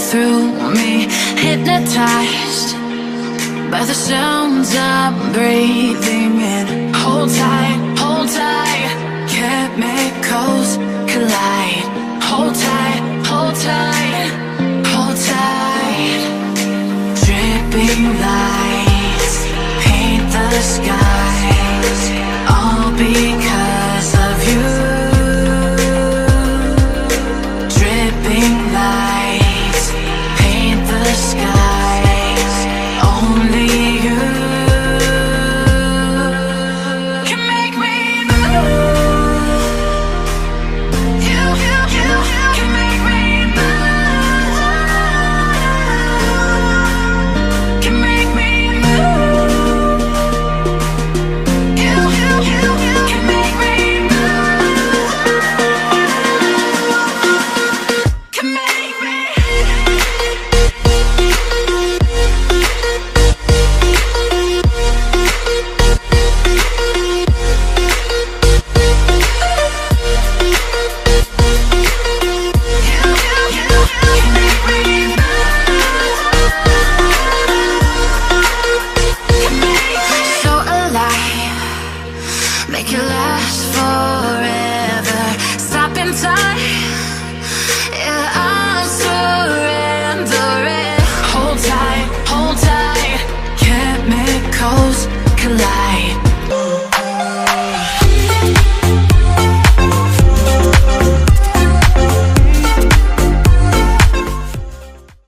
through me, hypnotized by the sounds I'm breathing in. Hold tight, chemicals collide. Hold tight, hold tight, hold tight. Dripping lights paint the skies, all because of you. Dripping lights paint the skies, only you can make me move. You can make me move. Can make me move. You can make me move. Can make me. So alive, make it last forever. Stop in time,